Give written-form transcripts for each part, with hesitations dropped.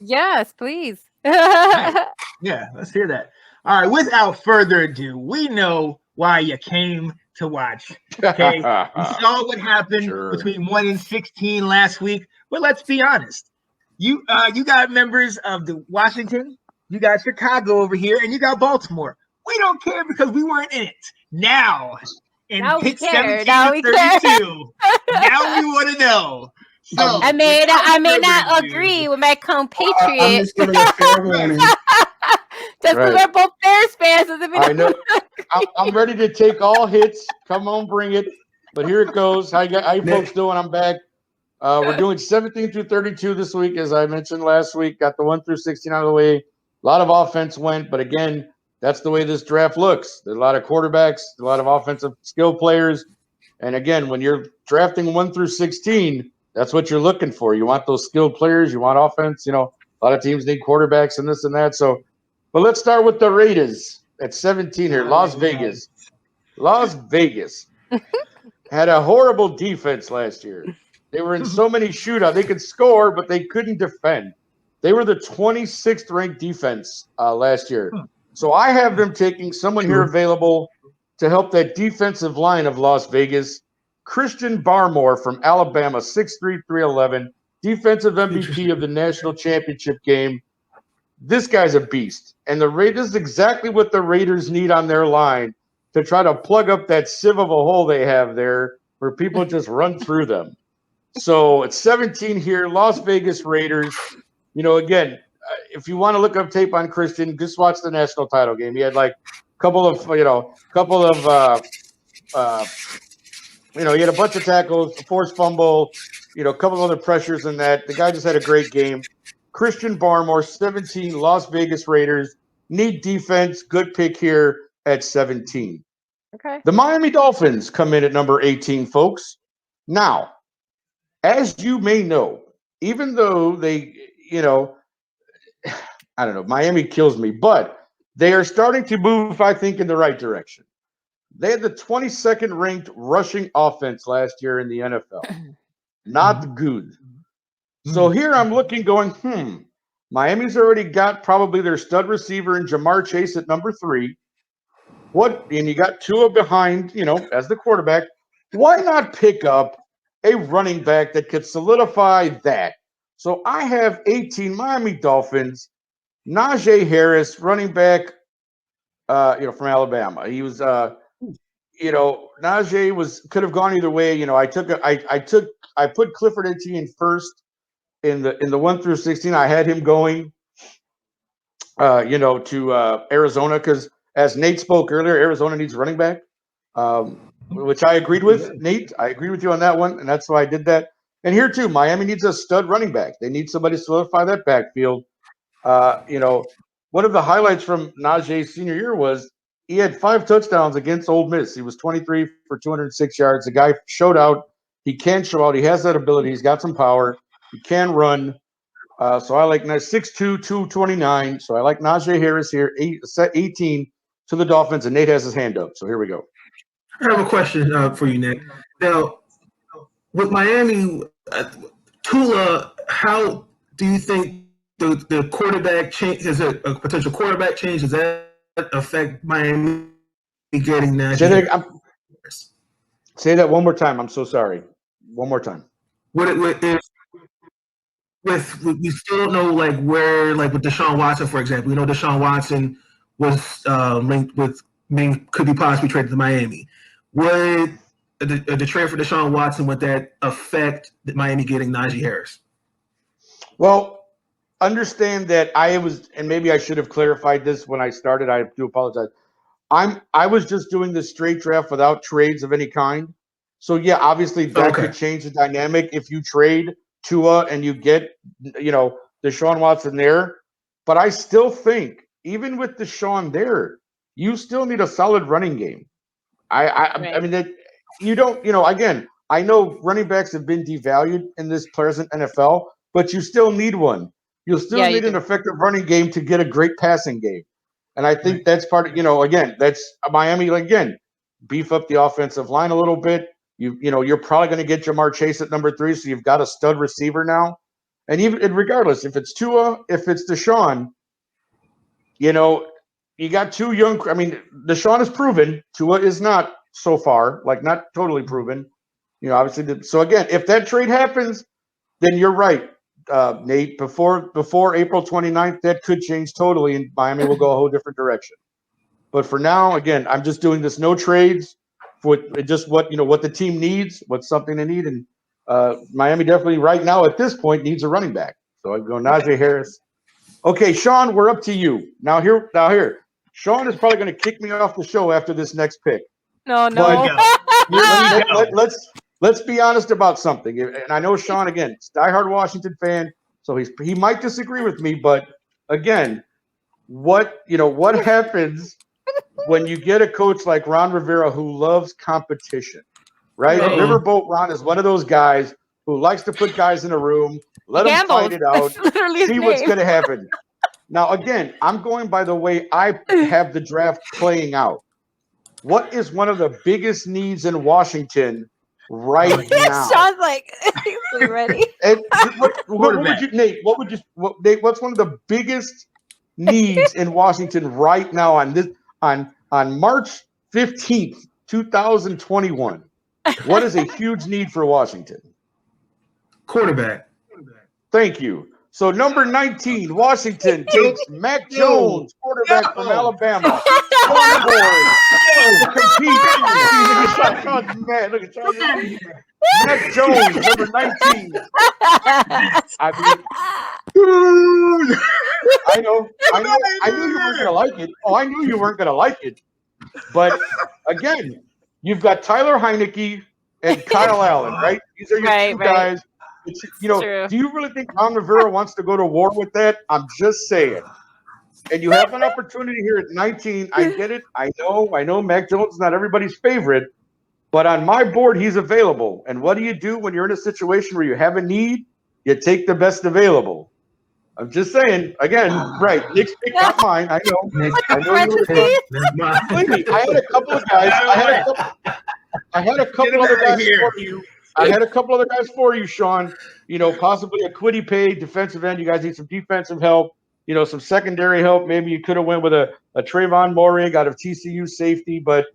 Yes, please. Right. Yeah, let's hear that. All right, without further ado, we know why you came to watch. Okay, we saw what happened Sure. between 1 and 16 last week, but let's be honest. You got members of the Washington, you got Chicago over here, and you got Baltimore. We don't care because we weren't in it. Now, in Now we pick care. 17 Now to we care. 32, now we want to know. I So, may without I may further not ado, agree with my I'm compatriot. just giving a fair right. warning. Just because Right. we're both Bears fans doesn't mean I know. agree. I'm ready to take all hits. Come on, bring it. But here it goes. How you folks Nick, doing? I'm back. We're doing 17 through 32 this week, as I mentioned last week. Got the 1 through 16 out of the way. A lot of offense went, but again, that's the way this draft looks. There's a lot of quarterbacks, a lot of offensive skill players, and again, when you're drafting 1 through 16, that's what you're looking for. You want those skilled players. You want offense. You know, a lot of teams need quarterbacks and this and that. So, but let's start with the Raiders at 17 here. Las Vegas. Las Vegas had a horrible defense last year. They were in so many shootouts. They could score, but they couldn't defend. They were the 26th ranked defense last year. So I have them taking someone here true. available to help that defensive line of Las Vegas. Christian Barmore from Alabama, 6'3", 311, defensive MVP of the national championship game. This guy's a beast. And the Raiders is exactly what the Raiders need on their line to try to plug up that sieve of a hole they have there where people just run through them. So it's 17 here, Las Vegas Raiders. You know, again, if you want to look up tape on Christian, just watch the national title game. He had like a couple of, he had a bunch of tackles, a forced fumble, a couple of other pressures in that. The guy just had a great game. Christian Barmore, 17, Las Vegas Raiders. Need defense. Good pick here at 17. Okay. The Miami Dolphins come in at number 18, folks. Now, as you may know, even though they, I don't know, Miami kills me, but they are starting to move, I think, in the right direction. They had the 22nd ranked rushing offense last year in the NFL. Not good. So here I'm looking going, Miami's already got probably their stud receiver in Jamar Chase at number 3. And you got Tua behind, as the quarterback. Why not pick up a running back that could solidify that? So I have 18 Miami Dolphins, Najee Harris, running back, from Alabama. He was, Najee could have gone either way. I put Clifford Etienne first in the 1 through 16. I had him going, to Arizona because as Nate spoke earlier, Arizona needs running back, which I agreed with. Nate, I agree with you on that one, and that's why I did that. And here too, Miami needs a stud running back. They need somebody to solidify that backfield. One of the highlights from Najee's senior year was he had 5 touchdowns against Ole Miss. He was 23 for 206 yards. The guy showed out. He can show out. He has that ability. He's got some power. He can run. So I like 6'2", 229. So I like Najee Harris here, 18 to the Dolphins, and Nate has his hand up. So here we go. I have a question for you, Nick. Now, with Miami, Tula, how do you think the quarterback change? Is it a potential quarterback change? Does that affect Miami getting Najee? Say that one more time. I'm so sorry. One more time. We still don't know where with Deshaun Watson, for example. We know Deshaun Watson was linked with could be possibly traded to Miami. Would the trade for Deshaun Watson, would that affect Miami getting Najee Harris? Well, understand that and maybe I should have clarified this when I started. I do apologize. I was just doing the straight draft without trades of any kind. So yeah, obviously that could change the dynamic if you trade Tua and you get, Deshaun Watson there. But I still think even with Deshaun there, you still need a solid running game. I mean that you don't, again, I know running backs have been devalued in this present NFL, but you still need one. You'll still need an effective running game to get a great passing game. And I think that's part of, again, that's Miami, again, beef up the offensive line a little bit. You're probably going to get Jamar Chase at number 3, so you've got a stud receiver now. and regardless, if it's Tua, if it's Deshaun, you got two young. I mean, Deshaun is proven. Tua is not so far, like not totally proven. Obviously. So again, if that trade happens, then you're right, Nate. Before April 29th, that could change totally, and Miami will go a whole different direction. But for now, again, I'm just doing this no trades for just what the team needs, what's something they need, and Miami definitely right now at this point needs a running back. So I go Najee Harris. Okay, Sean, we're up to you. Now here. Sean is probably going to kick me off the show after this next pick. No. Let's be honest about something. And I know Sean, again, is a diehard Washington fan, so he might disagree with me. But again, what happens when you get a coach like Ron Rivera who loves competition, right? Riverboat Ron is one of those guys who likes to put guys in a room, let them fight it out, see what's going to happen. Now, again, I'm going by the way I have the draft playing out. What is one of the biggest needs in Washington right now? Sean's like, he's ready. And what would you, Nate? Nate? What's one of the biggest needs in Washington right now on March 15th, 2021? What is a huge need for Washington? Quarterback. Thank you. So number 19, Washington takes Mac Jones, quarterback from Alabama. Mac Jones, number 19. I knew you weren't gonna like it. Oh, I knew you weren't gonna like it. But again, you've got Tyler Heineke and Kyle Allen, right? These are your two guys. Do you really think Ron Rivera wants to go to war with that? I'm just saying. And you have an opportunity here at 19. I get it. I know Mac Jones is not everybody's favorite, but on my board, he's available. And what do you do when you're in a situation where you have a need? You take the best available. I'm just saying, again, right. Nick's pick, not mine. I know. I know you were I had a couple of guys. I had a couple other guys for you. I had a couple other guys for you, Sean. Possibly a Quiddy Pay defensive end. You guys need some defensive help. Some secondary help. Maybe you could have went with a Trayvon Moehrig out of TCU safety. But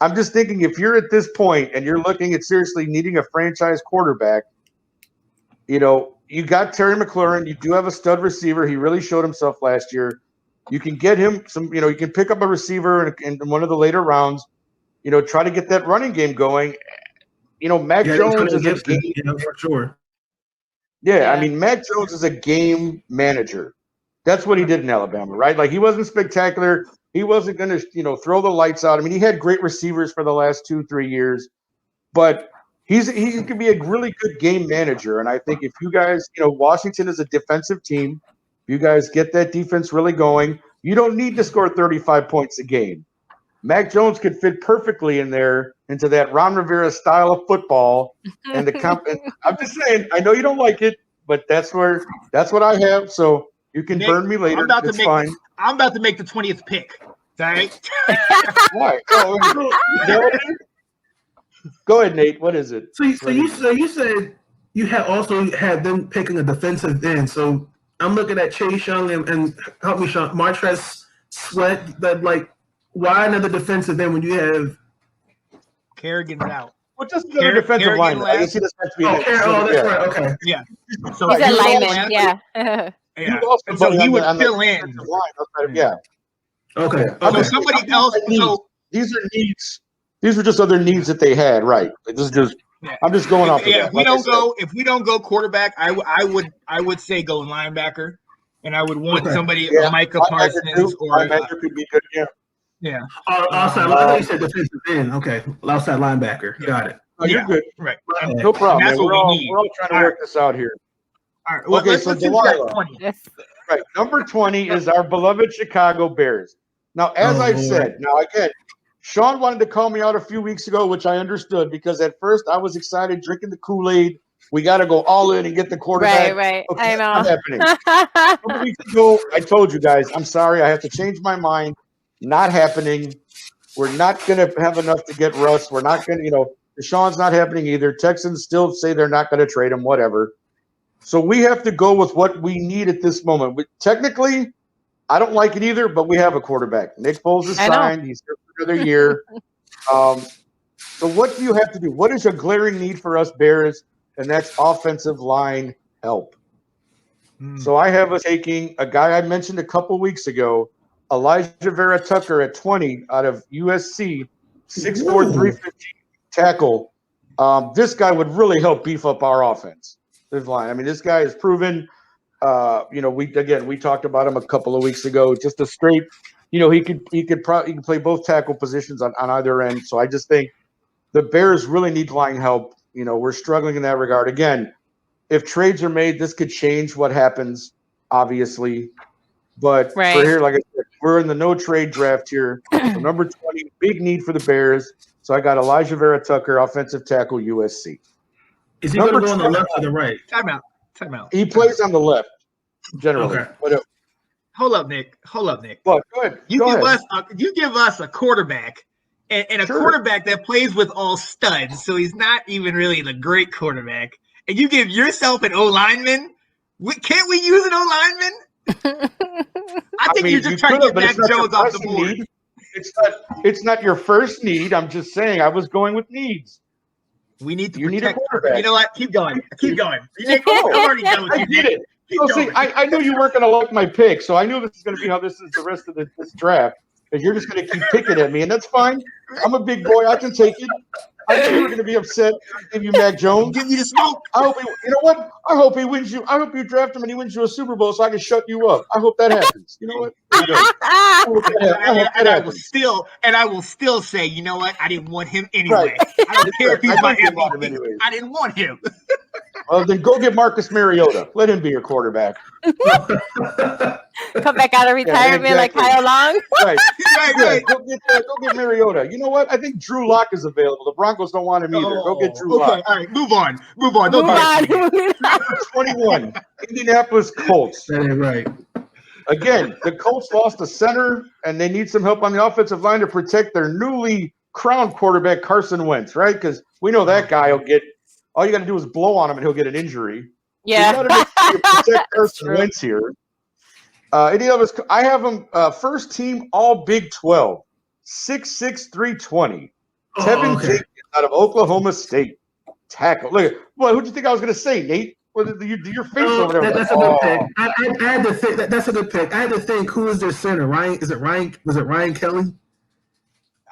I'm just thinking, if you're at this point and you're looking at seriously needing a franchise quarterback, you got Terry McLaurin. You do have a stud receiver. He really showed himself last year. You can get him some. You can pick up a receiver in one of the later rounds. Try to get that running game going. Mac Jones is a game for sure. Yeah, I mean, Mac Jones is a game manager. That's what he did in Alabama, right? Like, he wasn't spectacular. He wasn't going to, throw the lights out. I mean, he had great receivers for the last 2-3 years, but he could be a really good game manager. And I think if you guys, Washington is a defensive team. If you guys get that defense really going, you don't need to score 35 points a game. Mac Jones could fit perfectly into that Ron Rivera style of football. And I'm just saying, I know you don't like it, but that's what I have. So you can burn me later. It's fine. I'm about to make the 20th pick. All right. Why? Go ahead, Nate. What is it? So you said you also had them picking a defensive end. So I'm looking at Chase Young and help me, Sean, Martrez Sweat. That, like, why another defensive end when you have Kerrigan's out? Well, just another defensive lineman. I guess he doesn't have to be. That's right. Okay. Yeah. So he's a lineman. Yeah. Yeah. So he would fill in. Yeah. Okay. So somebody else. So these are needs. These were just other needs that they had, right? This is just. Yeah. I'm just going off. If we don't go quarterback, I would say go linebacker, and I would want somebody Micah Parsons or linebacker could be good. Yeah. Yeah. Outside linebacker. You said defensive end. Okay. Outside linebacker. Yeah. Got it. Oh, you're good. Right. No problem. That's what we're all trying to work this out here. All right. Well, okay. So Delilah. 20. Right. Number 20 is our beloved Chicago Bears. Now, as I've said, again, Sean wanted to call me out a few weeks ago, which I understood because at first I was excited drinking the Kool-Aid. We got to go all in and get the quarterback. Right. Okay, I know. not happening. A couple weeks ago, I told you guys, I'm sorry. I have to change my mind. Not happening. We're not going to have enough to get Russ. We're not going to, Deshaun's not happening either. Texans still say they're not going to trade him, whatever. So we have to go with what we need at this moment. Technically, I don't like it either, but we have a quarterback. Nick Foles is signed. He's here for another year. So what do you have to do? What is a glaring need for us Bears? And that's offensive line help. So I have us taking a guy I mentioned a couple weeks ago, Elijah Vera Tucker at 20 out of USC, 6'4", 315 tackle. This guy would really help beef up our offense. Line. I mean, this guy is proven. We talked about him a couple of weeks ago. Just a straight, he could play both tackle positions on either end. So I just think the Bears really need line help. We're struggling in that regard. Again, if trades are made, this could change what happens, obviously. But for here, like I said, we're in the no trade draft here. So number 20, big need for the Bears. So I got Elijah Vera Tucker, offensive tackle, USC. Is he going to go on the left or the right? Time out. He plays on the left, generally. Okay. Hold up, Nick. But go ahead. You give us a quarterback and a quarterback that plays with all studs, so he's not even really the great quarterback. And you give yourself an O-lineman? Can't we use an O-lineman? I think you're just trying to get Mac Jones off the board. Need. It's not your first need. I'm just saying I was going with needs. We need to protect. Need a quarterback. You know what? Keep going. I'm already done with you. I get it. I knew you weren't going to like my pick, so I knew this is going to be how this is the rest of this draft. Because you're just going to keep picking at me, and that's fine. I'm a big boy. I can take it. I knew you were going to be upset. Give you Mac Jones. Give you the smoke. I hope you know what? I hope he wins you. I hope you draft him and he wins you a Super Bowl so I can shut you up. I hope that happens. You know what? I will still say, you know what? I didn't want him anyway. Right. I don't care if he's my MVP. I didn't want him. Well, then go get Marcus Mariota. Let him be your quarterback. Come back out of retirement like Kyle Long. Right. Go get Mariota. You know what? I think Drew Lock is available. The Broncos don't want him either. Go get Drew Lock. All right, move on. 21, Indianapolis Colts. That ain't right. Again, the Colts lost a center, and they need some help on the offensive line to protect their newly crowned quarterback, Carson Wentz, right? Because we know that guy will get – all you got to do is blow on him, and he'll get an injury. Yeah. You got to make sure you protect Carson Wentz here. I have him first team All Big 12, 6'6", 320. Tevin Jenkins out of Oklahoma State. Tackle. Look, who'd you think I was going to say, Nate? Your face over there. That's a good pick. I had to think that's a good pick. I had to think, who is their center? Ryan? Was it Ryan Kelly?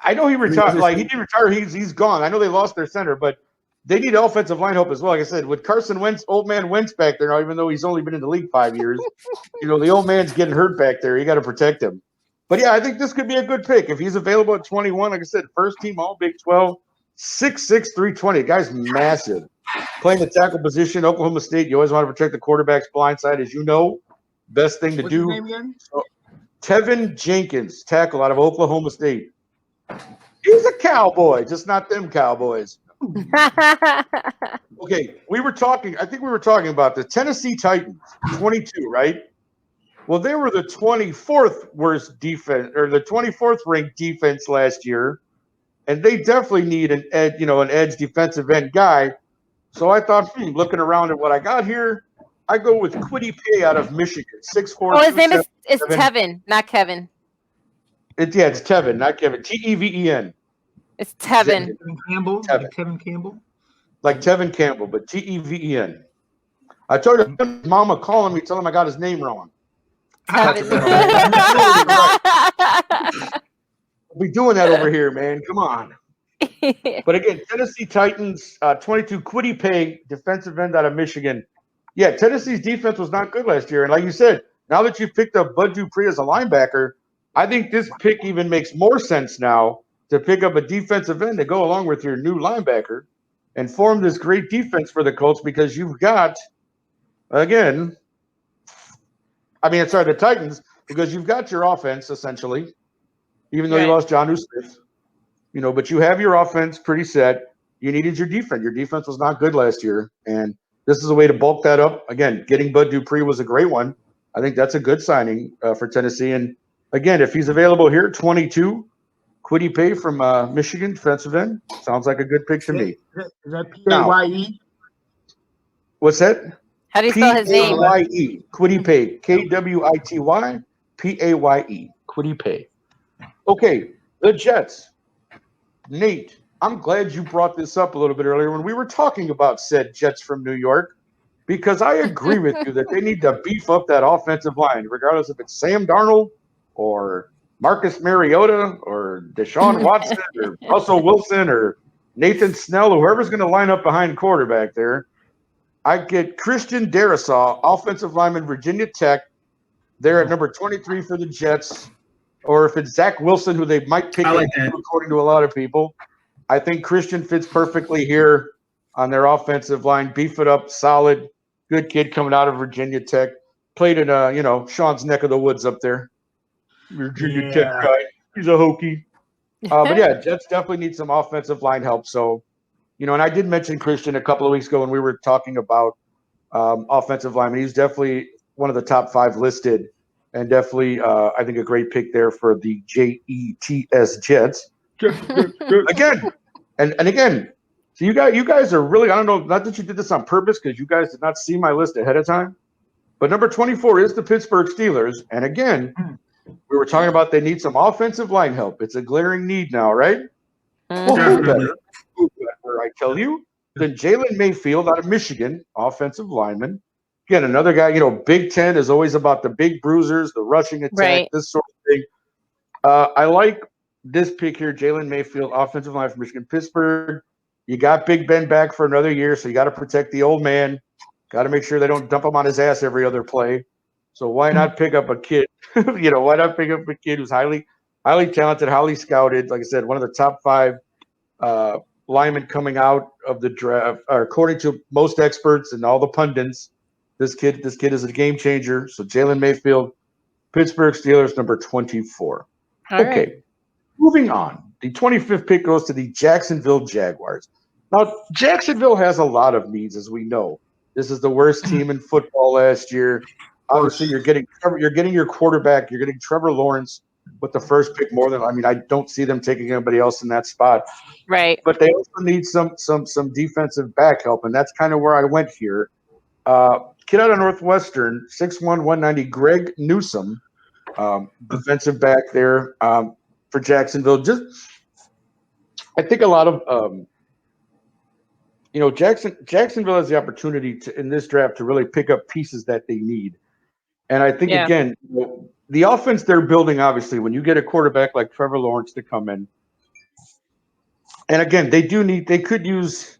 I know he retired. He didn't retire. He's gone. I know they lost their center, but they need offensive line help as well. Like I said, with Carson Wentz, old man Wentz back there now, even though he's only been in the league 5 years, the old man's getting hurt back there. You got to protect him. But yeah, I think this could be a good pick if he's available at 21. Like I said, first team All Big 12, 6'6", 320. The guy's massive. Playing the tackle position, Oklahoma State, you always want to protect the quarterback's blind side, as you know. Best thing to do. What's his name again? So, Tevin Jenkins, tackle out of Oklahoma State. He's a Cowboy, just not them Cowboys. Okay, I think we were talking about the Tennessee Titans, 22, right? Well, they were the 24th worst defense, or the 24th ranked defense last year, and they definitely need an edge defensive end guy. So I thought, looking around at what I got here, I go with Kwity Paye out of Michigan, 6'4". Oh, his name is Tevin, not Kevin. It's Tevin, not Kevin. Teven. It's Tevin. Tevin Campbell. Like Tevin Campbell, but Teven. I told his mama calling me, telling him I got his name wrong. Tevin. We'll be doing that over here, man. Come on. But again, Tennessee Titans, 22, Kwity Paye, defensive end out of Michigan. Yeah, Tennessee's defense was not good last year. And like you said, now that you've picked up Bud Dupree as a linebacker, I think this pick even makes more sense now to pick up a defensive end to go along with your new linebacker and form this great defense for the Colts, because you've got, the Titans, because you've got your offense essentially, even though you lost Jonnu Smith. But you have your offense pretty set. You needed your defense. Your defense was not good last year, and this is a way to bulk that up. Again, getting Bud Dupree was a great one. I think that's a good signing for Tennessee. And again, if he's available here, 22, Kwity Paye from Michigan, defensive end. Sounds like a good pick to me. Is that Paye? What's that? How do you spell his name? P-A-Y-E. Kwity Paye. Kwity Paye. Kwity Paye. Okay, the Jets. Nate, I'm glad you brought this up a little bit earlier when we were talking about said Jets from New York, because I agree with you that they need to beef up that offensive line, regardless if it's Sam Darnold or Marcus Mariota or Deshaun Watson or Russell Wilson or Nathan Snell or whoever's going to line up behind quarterback there. I get Christian Darrisaw, offensive lineman, Virginia Tech. They're at number 23 for the Jets. Or if it's Zach Wilson, who they might pick according to a lot of people. I think Christian fits perfectly here on their offensive line. Beef it up, solid, good kid coming out of Virginia Tech. Played in, Sean's neck of the woods up there. Virginia Tech guy. He's a Hokie. But yeah, Jets definitely need some offensive line help. So, and I did mention Christian a couple of weeks ago when we were talking about offensive lineman. He's definitely one of the top 5 listed. And definitely, I think a great pick there for the Jets Jets. Again, and again, so you guys are really, I don't know, not that you did this on purpose because you guys did not see my list ahead of time, but number 24 is the Pittsburgh Steelers. And again, we were talking about they need some offensive line help. It's a glaring need now, right? Well, who better, I tell you, than Jalen Mayfield out of Michigan, offensive lineman. Again, another guy, Big Ten is always about the big bruisers, the rushing attack, this sort of thing. I like this pick here, Jalen Mayfield, offensive line from Michigan. Pittsburgh, you got Big Ben back for another year, so you got to protect the old man. Got to make sure they don't dump him on his ass every other play. So why not pick up a kid? Why not pick up a kid who's highly talented, highly scouted? Like I said, one of the top 5 linemen coming out of the draft, according to most experts and all the pundits. This kid is a game changer. So Jalen Mayfield, Pittsburgh Steelers, number 24. All right. Moving on. The 25th pick goes to the Jacksonville Jaguars. Now, Jacksonville has a lot of needs, as we know. This is the worst team in football last year. Obviously, you're getting your quarterback. You're getting Trevor Lawrence with the first pick more than I don't see them taking anybody else in that spot. Right. But they also need some defensive back help, and that's kind of where I went here. Kid out of Northwestern, 6'1", 190, Greg Newsome, defensive back there for Jacksonville. I think a lot of Jacksonville has the opportunity in this draft to really pick up pieces that they need. And I think, again, the offense they're building, obviously, when you get a quarterback like Trevor Lawrence to come in, and again, they could use,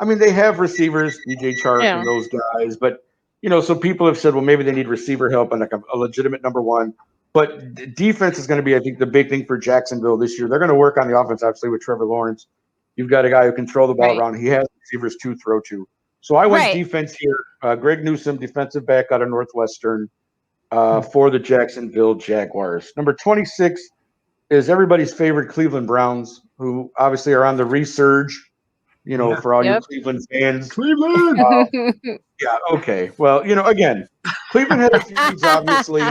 they have receivers, DJ Chark and those guys, but, so people have said, well, maybe they need receiver help and like a legitimate number 1. But defense is going to be, I think, the big thing for Jacksonville this year. They're going to work on the offense, obviously, with Trevor Lawrence. You've got a guy who can throw the ball around. He has receivers to throw to. So I went defense here. Greg Newsome, defensive back out of Northwestern for the Jacksonville Jaguars. Number 26 is everybody's favorite Cleveland Browns, who obviously are on the resurge, for all you Cleveland fans. Cleveland! Okay. Well, again, Cleveland had a few needs, obviously.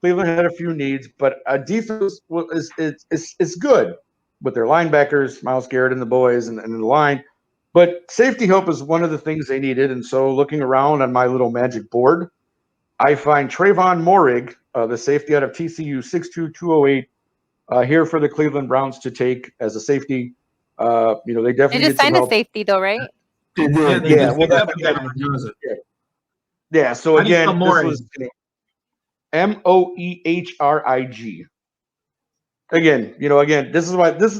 Cleveland had a few needs, but defense is good with their linebackers, Myles Garrett and the boys and the line. But safety help is one of the things they needed. And so looking around on my little magic board, I find Trayvon Moehrig, the safety out of TCU, 6'2", 208, here for the Cleveland Browns to take as a safety. They definitely They just signed a safety, though, right? Yeah. So again, this was Moehrig. Again, this is why this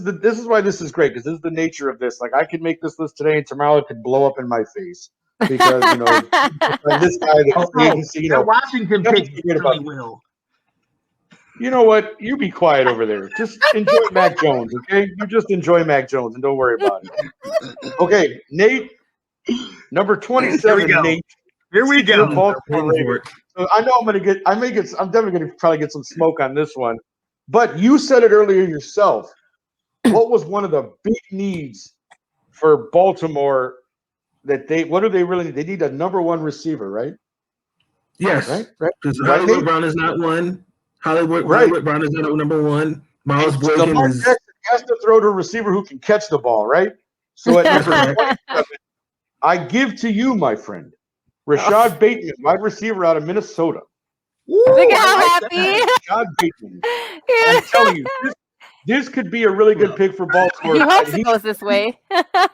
is great, because this is the nature of this. Like, I could make this list today and tomorrow it could blow up in my face because this guy that's the agency, Washington picks really will. You know what? You be quiet over there. Just enjoy Mac Jones, okay? You just enjoy Mac Jones and don't worry about it. Okay, Nate, number 27. Nate, here we go. So I know I'm definitely gonna probably get some smoke on this one. But you said it earlier yourself. What was one of the big needs for Baltimore what do they really need? They need a number 1 receiver, right? Yes. Right. Because Hollywood Brown is not one. Hollywood Brown is not number 1. Miles Boykin has to throw to a receiver who can catch the ball, right? So at number 27, I give to you, my friend, Rashad Bateman, wide receiver out of Minnesota. Look at I how like happy. Rashad Bateman. I'm telling you, this could be a really good pick for Baltimore. He hopes And it goes this way.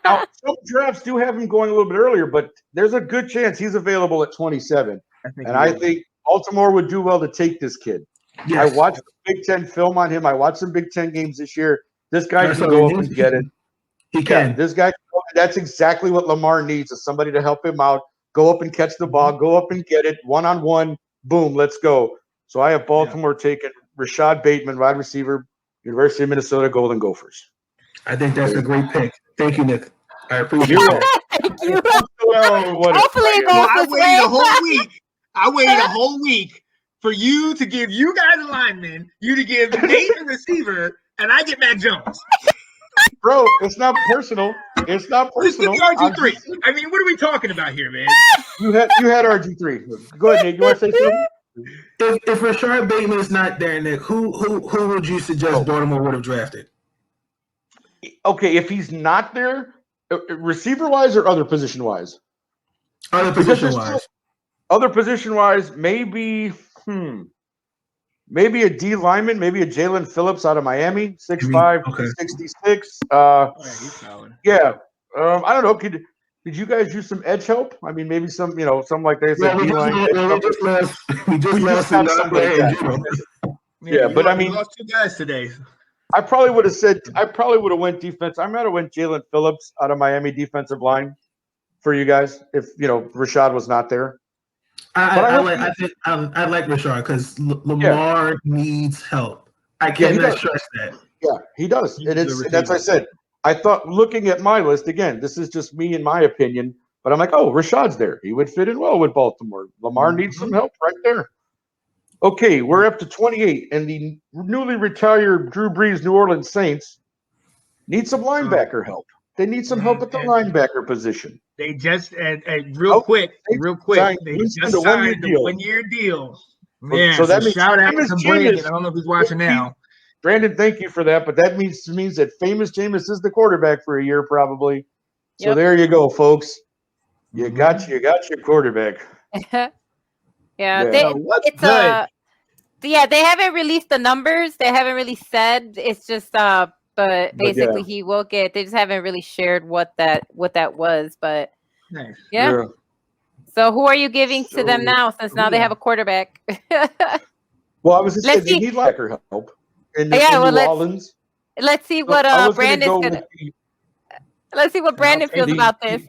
now, some drafts do have him going a little bit earlier, but there's a good chance he's available at 27. And I think Baltimore would do well to take this kid. Yes. I watched the Big Ten film on him. I watched some Big Ten games this year. This guy can go up and get it. He can. This guy, that's exactly what Lamar needs, is somebody to help him out. Go up and catch the ball. Go up and get it. One-on-one. Boom, let's go. So I have Baltimore taking Rashad Bateman, wide receiver, University of Minnesota Golden Gophers. I think that's a great pick. Thank you, Nick. I appreciate it. Thank you. Hopefully it goes I this waited way. a whole week. I waited a whole week for you to give you guys a lineman, you to give Nate a receiver, and I get Mac Jones. Bro, it's not personal. It's not Just give personal. me RG3. I mean, what are we talking about here, man? You had RG3. Go ahead, Nick. You want to say something? If Rashard Bateman is not there, Nick, who would you suggest Baltimore would have drafted? Okay, if he's not there, receiver-wise or other position-wise? Other position-wise. Other position-wise, maybe a D lineman, maybe a Jalen Phillips out of Miami, 6'5", 266. Yeah. I don't know. Did you guys use some edge help? I mean, maybe some, something like that. We just lost somebody like that. Yeah, but I mean, we lost 2 guys today. I probably would have went defense. I might have went Jalen Phillips out of Miami defensive line for you guys if Rashad was not there. I like Rashard because Lamar needs help. I cannot stress that. Yeah, he does. And that's what I said. I thought, looking at my list, again, this is just me in my opinion, but I'm like, oh, Rashad's there. He would fit in well with Baltimore. Lamar needs some help right there. Okay, we're up to 28, and the newly retired Drew Brees New Orleans Saints need some linebacker help. They need some help at the linebacker position. They just real quick, they just signed a 1-year deal. Man, so that means shout out to Brandon. I don't know if he's watching now. Brandon, thank you for that. But that means that famous Jameis is the quarterback for a year, probably. So there you go, folks. You got your quarterback. Yeah. They haven't released the numbers. They haven't really said. It's just but basically he will get. They just haven't really shared what that was. But nice. Yeah. So who are you giving to them now? Since now they have a quarterback. Well, I was just saying they need linebacker help. In New Orleans. Let's see what Brandon's gonna. Let's see what Brandon feels about this.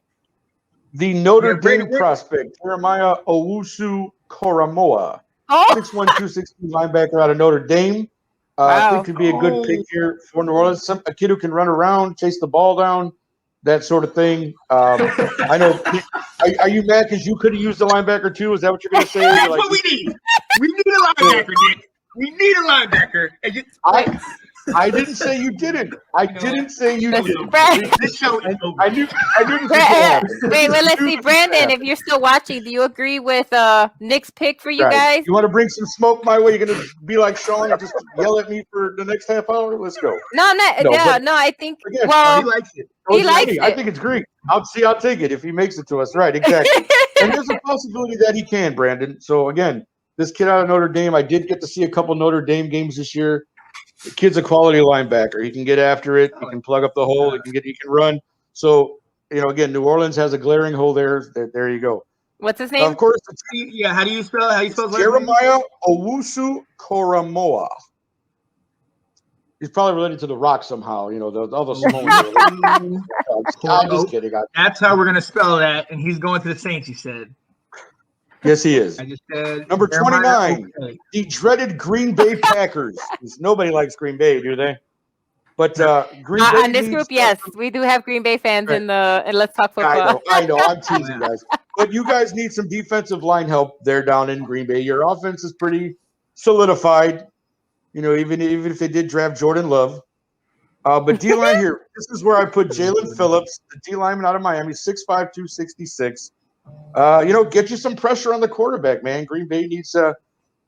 The Notre Dame prospect, Jeremiah Owusu-Koramoah, 6'1", 260 linebacker out of Notre Dame. I think could be a good pick here for New Orleans. A kid who can run around, chase the ball down, that sort of thing. I know. Are you mad because you could have used the linebacker too? Is that what you're going to say? That's what we need. We need a linebacker, Nick. We need a linebacker. I didn't say you didn't. I didn't say you didn't. This show is over. I knew this was happening. Wait, let's see, Brandon. If you're still watching, do you agree with Nick's pick for you guys? You want to bring some smoke my way? You're gonna be like Sean and just yell at me for the next half hour? Let's go. No. I think. Again, he likes it. He likes it. I think it's great. I'll take it if he makes it to us. Right, exactly. And there's a possibility that he can, Brandon. So again, this kid out of Notre Dame, I did get to see a couple Notre Dame games this year. The kid's a quality linebacker. He can get after it. He can plug up the hole. He can run. So, again, New Orleans has a glaring hole there. There you go. What's his name? Of course. How do you spell it? Jeremiah Owusu-Koramoah. He's probably related to The Rock somehow. All the Samoans. I'm just kidding. That's how we're going to spell that. And he's going to the Saints, he said. Yes, he is. I just said number 29, the dreaded Green Bay Packers. Nobody likes Green Bay, do they? But Green Bay in this group, yes, we do have Green Bay fans in the Let's Talk Football. I know. I'm teasing, guys. But you guys need some defensive line help there down in Green Bay. Your offense is pretty solidified. Even if they did draft Jordan Love. But D-line here, this is where I put Jalen Phillips, the D-lineman out of Miami, 6'5", 266. Get you some pressure on the quarterback, man. Green Bay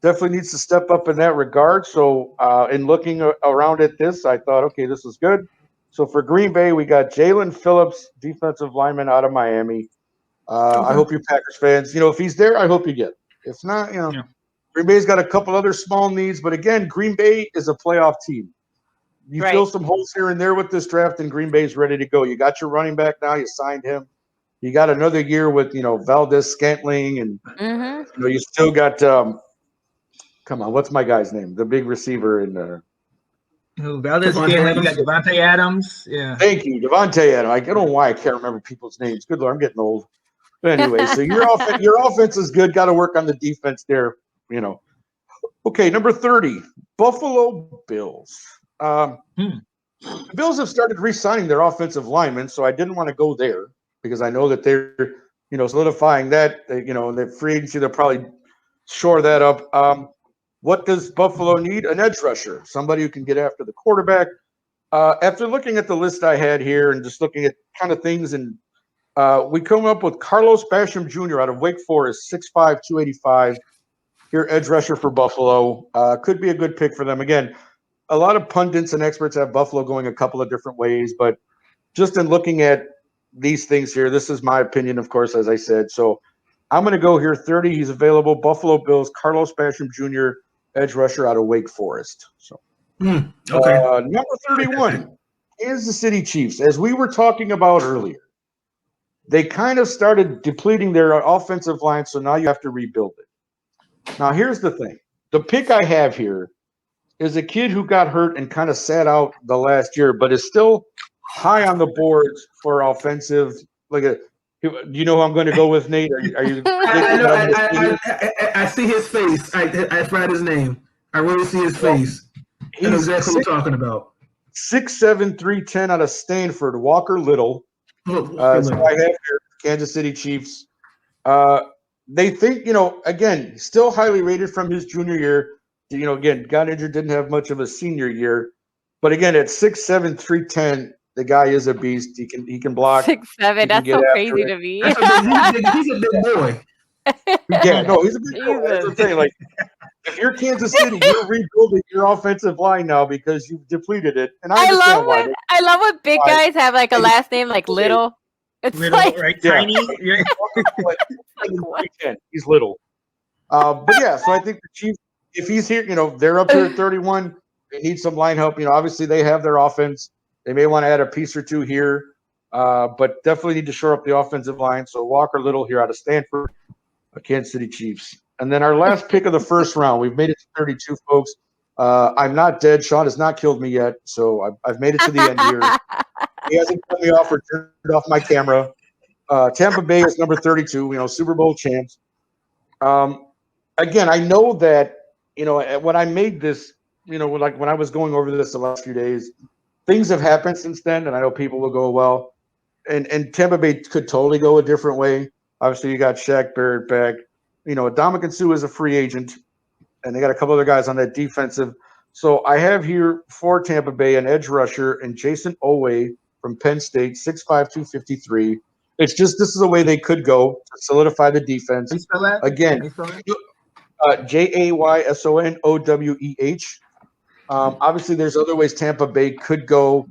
definitely needs to step up in that regard. So in looking around at this, I thought, okay, this is good. So for Green Bay, we got Jalen Phillips, defensive lineman out of Miami. I hope you Packers fans, if he's there, I hope you get him. If not, Green Bay's got a couple other small needs, but again, Green Bay is a playoff team. You fill some holes here and there with this draft, and Green Bay's ready to go. You got your running back now. You signed him. You got another year with Valdez Scantling, and you still got come on, what's my guy's name? The big receiver in there. Valdez Scantling. You got Devontae Adams. Yeah. Thank you, Devontae Adams. I don't know why I can't remember people's names. Good Lord, I'm getting old. But anyway, so your offense is good. Got to work on the defense there. Okay, number 30, Buffalo Bills. The Bills have started re-signing their offensive linemen, so I didn't want to go there because I know that they're, solidifying that. The free agency, they'll probably shore that up. What does Buffalo need? An edge rusher, somebody who can get after the quarterback. After looking at the list I had here and just looking at kind of things, and we come up with Carlos Basham Jr. out of Wake Forest, 6'5", 285. Here, edge rusher for Buffalo. Could be a good pick for them. Again, a lot of pundits and experts have Buffalo going a couple of different ways, but just in looking at these things here, this is my opinion, of course, as I said. So I'm going to go here 30. He's available. Buffalo Bills, Carlos Basham Jr., edge rusher out of Wake Forest. So okay. Number 31, Kansas City Chiefs. As we were talking about earlier, they kind of started depleting their offensive line, so now you have to rebuild it. Now, here's the thing. The pick I have here is a kid who got hurt and kind of sat out the last year, but is still high on the boards for offensive. Do you know who I'm going to go with, Nate? Are you? I see his face. I forgot his name. I really see his face. I know exactly what you're talking about. 6'7", 310 out of Stanford, Walker Little. So I have here, Kansas City Chiefs. They think, again, still highly rated from his junior year. Again, got injured, didn't have much of a senior year. But again, at 6'7", 310, the guy is a beast. He can block. 6'7", that's so crazy to me. He's a big boy. Yeah, no, he's a big boy. That's the thing. Like, if you're Kansas City, you're rebuilding your offensive line now because you've depleted it. And I love when big guys have like a last name like Little. It's little, like right? Tiny. Yeah. He's little. But yeah, so I think the Chiefs, if he's here, they're up here at 31. They need some line help. Obviously they have their offense. They may want to add a piece or two here, but definitely need to shore up the offensive line. So Walker Little here out of Stanford, Kansas City Chiefs. And then our last pick of the first round, we've made it to 32, folks. I'm not dead. Sean has not killed me yet, so I've made it to the end here. He hasn't cut me off or turned off my camera. Tampa Bay is number 32, Super Bowl champs. Again, I know that, when I made this, like when I was going over this the last few days, things have happened since then, and I know people will go, well, and Tampa Bay could totally go a different way. Obviously, you got Shaq Barrett back. Ndamukong Suh is a free agent, and they got a couple other guys on that defensive. So I have here for Tampa Bay an edge rusher and Jason Owe from Penn State, 6'5", 253. It's just this is the way they could go to solidify the defense. How you spell that? Again, JAYSONOWEH. Obviously, there's other ways Tampa Bay could go.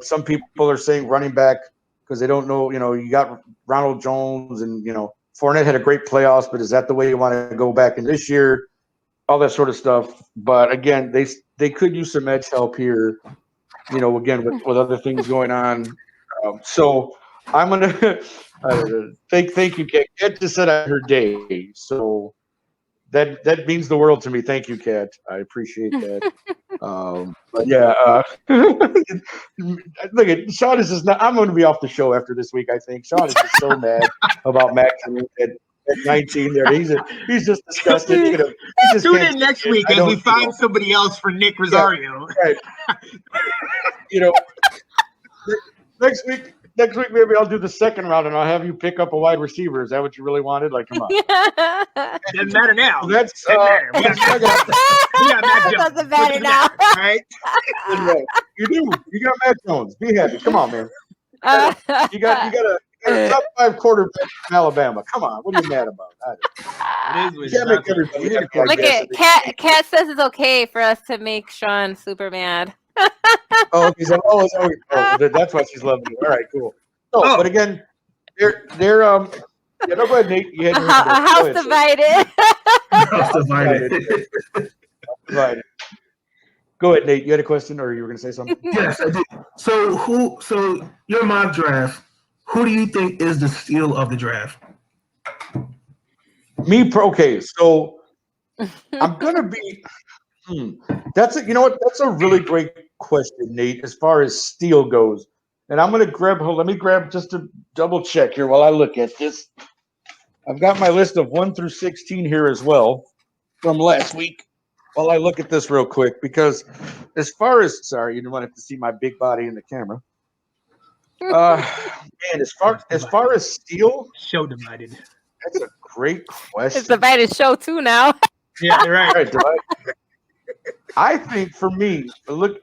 Some people are saying running back because they don't know. You got Ronald Jones and Fournette had a great playoffs, but is that the way you want to go back in this year? All that sort of stuff. But again, they could use some edge help here. Again with other things going on. So I'm gonna thank you, Kat. Kat just said I heard day, so that means the world to me. Thank you, Kat. I appreciate that. But yeah, look at Sean is just not. I'm going to be off the show after this week. I think Sean is just so mad about Max at 19. There, he's just disgusted. Tune in next week as we find somebody else for Nick Rosario. Yeah, right. Next week, maybe I'll do the second round and I'll have you pick up a wide receiver. Is that what you really wanted? Like, come on. Doesn't matter now. That's we got Mac Jones. Doesn't matter now. Right? You do. You got Mac Jones. Be happy. Come on, man. You got a top 5 quarterback from Alabama. Come on. What are you mad about? You can't make everybody happy. Look at Kat says it's okay for us to make Sean super mad. That's why she's loving you. All right, cool. But again, they're Yeah, no, go ahead, Nate. You had A house divided. House divided. Right. Go ahead, Nate. You had a question, or you were going to say something? Yes, I did. So your mock draft. Who do you think is the steal of the draft? Okay, so I'm gonna be. That's a, you know what? That's a really great question, Nate. As far as steal goes, and I'm gonna grab. Let me grab just to double check here while I look at this. I've got my list of 1 through 16 here as well from last week. While I look at this real quick, because as far as sorry, you didn't want to see my big body in the camera. Man, as far as steal, Show divided. that's a great question. It's divided show too now. Yeah, you're right. I think for me, looking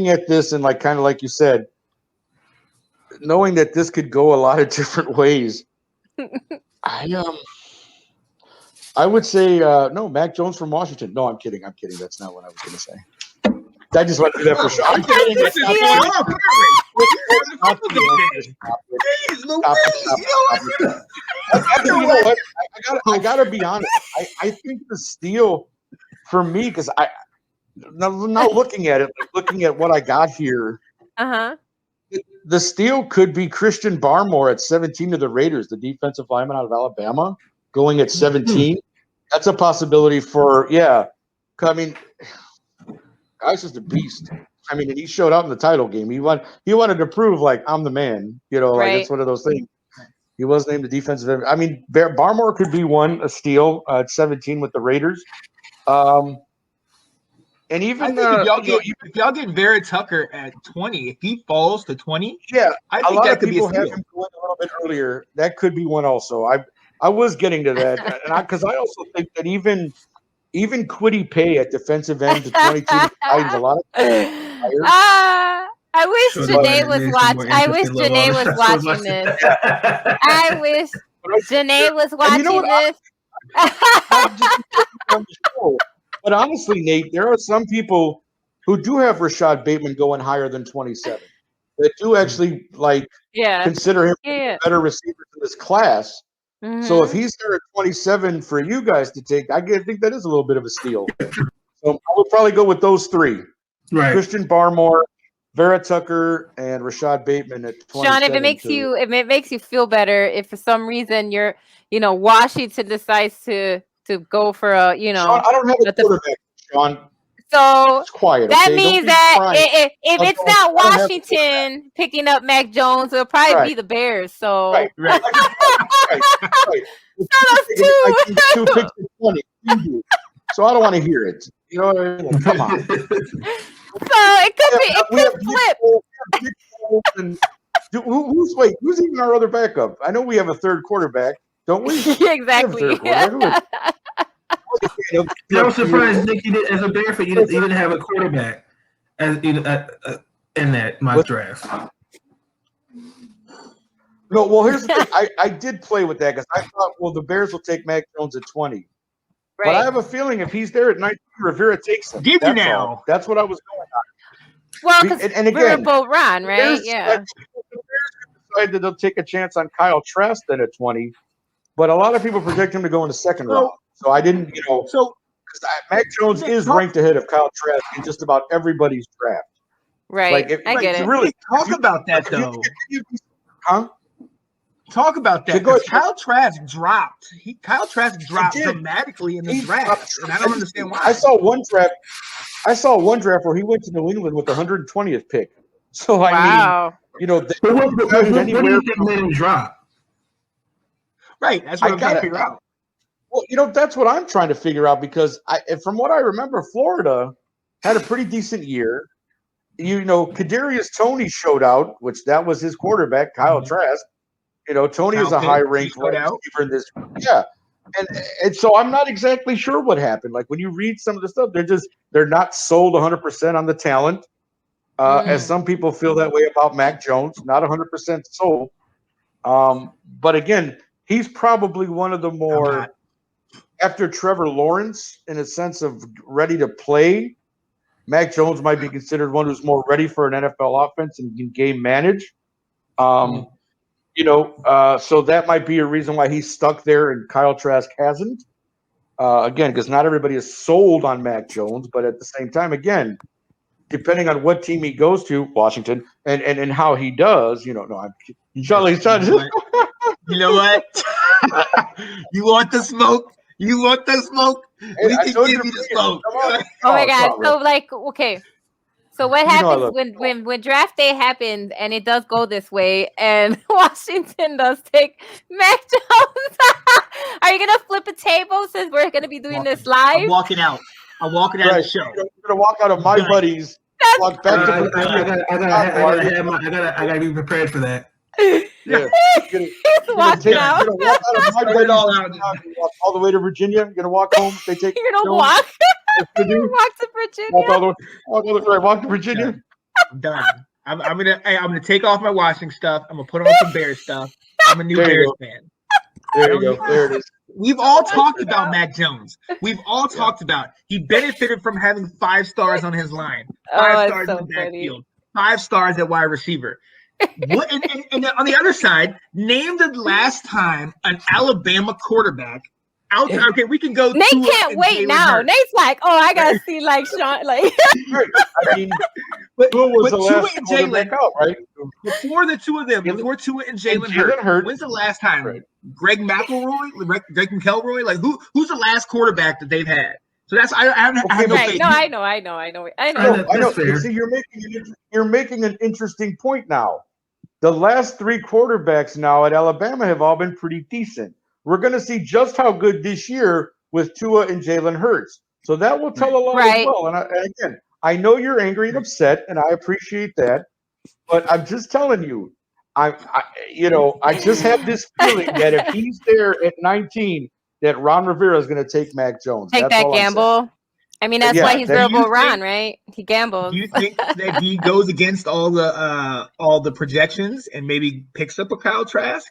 at this and like kind of like you said, knowing that this could go a lot of different ways, I would say no, Mac Jones from Washington. No, I'm kidding. That's not what I was going to say. I just want to do that for sure. I'm kidding. This is You know what? I gotta be honest. I think the steal for me, because now looking at it, looking at what I got here, the steal could be Christian Barmore at 17 of the Raiders, the defensive lineman out of Alabama, going at 17. That's a possibility for I mean, guy's just a beast. I mean, and he showed out in the title game. He wanted to prove like I'm the man. You know, like it's one of those things. He was named the defensive. I mean, Barmore could be a steal at 17 with the Raiders. And even if y'all get Vera Tucker at 20, if he falls to 20, I think a lot of people have him going a little bit earlier. That could be one also. I was getting to that, and because I also think that even Kwity Paye at defensive end to 22 Titans, a lot of I wish Janae was watching. I wish Janae was watching this. I wish Janae was watching this. But honestly, Nate, there are some people who do have Rashad Bateman going higher than 27. That do actually consider him a better receiver in this class. So if he's there at 27 for you guys to take, I think that is a little bit of a steal. So I would probably go with those three: Christian Barmore, Vera Tucker, and Rashad Bateman at 27. Sean, if it makes you feel better, if for some reason Washington decides to go for a Sean, I don't have a quarterback, Sean. So it's quiet. That means that if it's not Washington picking up Mac Jones, it'll probably be the Bears. So right. Two picks in 20. So I don't want to hear it. You know what I mean? Like, come on. So it could flip. Who's even our other backup? I know we have a third quarterback, don't we? Exactly. I was surprised, Nick, as a Bear fan, you didn't have a quarterback in that mock draft. No, well, here's the thing. I did play with that because I thought, the Bears will take Mac Jones at 20. Right. But I have a feeling if he's there at 19, Rivera takes him. That's what I was going on. Well, because we're both Ron, right? The Bears decide that they'll take a chance on Kyle Trask then at 20. But a lot of people predict him to go in the second round. So I didn't, Mac Jones is ranked ahead of Kyle Trask in just about everybody's draft. Right. I get it. Really talk about that, though. Huh? Talk about that. Kyle Trask dropped. Kyle Trask dropped dramatically in the draft, and I don't understand why. I saw one draft where he went to New England with the 120th pick. So wow. I mean, what do you think made him drop? Right. That's what I'm trying to figure out. Well, that's what I'm trying to figure out because from what I remember, Florida had a pretty decent year. Kadarius Toney showed out, which that was his quarterback, Kyle Trask. Toney is a high-ranked receiver in this. Yeah. And so I'm not exactly sure what happened. Like when you read some of the stuff, they're not sold 100% on the talent. As some people feel that way about Mac Jones, not 100% sold. But again, he's probably one of the more after Trevor Lawrence in a sense of ready to play. Mac Jones might be considered one who's more ready for an NFL offense and can game manage. So that might be a reason why he's stuck there and Kyle Trask hasn't. Again, because not everybody is sold on Mac Jones, but at the same time, again, depending on what team he goes to, Washington, and how he does, I'm Charlie. You know what? You want the smoke? You want the smoke? We can give you the smoke. Oh my God! So okay. So what happens when draft day happens and it does go this way and Washington does take Mac Jones? Are you gonna flip a table since we're gonna be doing this live? I'm walking out. I'm walking out of the show. I'm gonna walk out of my buddies. Walk back to I gotta be prepared for that. Yeah. He's walking out. You're gonna walk out of my buddies all the way to Virginia. You're gonna walk home. They take. You're gonna walk. Walk to Virginia. Walk to Virginia. I'm done. I'm gonna take off my Washington stuff. I'm gonna put on some Bears stuff. I'm a new Bears fan. There you go. There it is. We've all talked about Mac Jones. We've all talked about he benefited from having 5 stars on his line, 5 stars in the backfield, 5 stars at wide receiver. What, and on the other side, name the last time an Alabama quarterback out. Okay, we can go. Nate can't wait now. Hurts. Nate's like, oh, I gotta see like Sean. Like, I mean, who was the last quarterback out, right? Before the two of them, before Tua and Jalen Hurts. When's the last time? Right. Greg McElroy, Greg McElroy. Like who's the last quarterback that they've had? So that's I have no faith. No, I know. I know. See, you're making an interesting point now. The last 3 quarterbacks now at Alabama have all been pretty decent. We're going to see just how good this year with Tua and Jalen Hurts. So that will tell a lot as well. And again, I know you're angry and upset, and I appreciate that. But I'm just telling you, I just have this feeling that if he's there at 19, that Ron Rivera is going to take Mac Jones. Take that gamble. I mean, that's why he's Verbal Ron, right? He gambles. Do you think that he goes against all the projections and maybe picks up a Kyle Trask?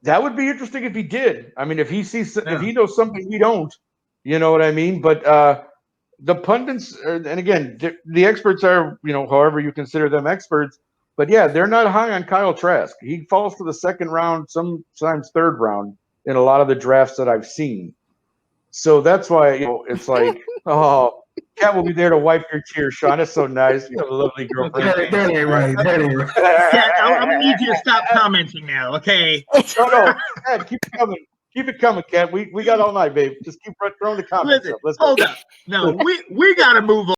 That would be interesting if he did. I mean, if he knows something we don't, you know what I mean? But the pundits, and again, the experts are, however you consider them experts, but yeah, they're not high on Kyle Trask. He falls to the 2nd round, sometimes 3rd round in a lot of the drafts that I've seen. So that's why it's like, oh, Kat will be there to wipe your tears, Sean. It's so nice. You have a lovely girlfriend. That ain't right. Kat, I'm gonna need you to stop commenting now, okay? No, Kat, keep it coming. Keep it coming, Kat. We got all night, babe. Just keep throwing the comments up. Hold up. No, we gotta move on.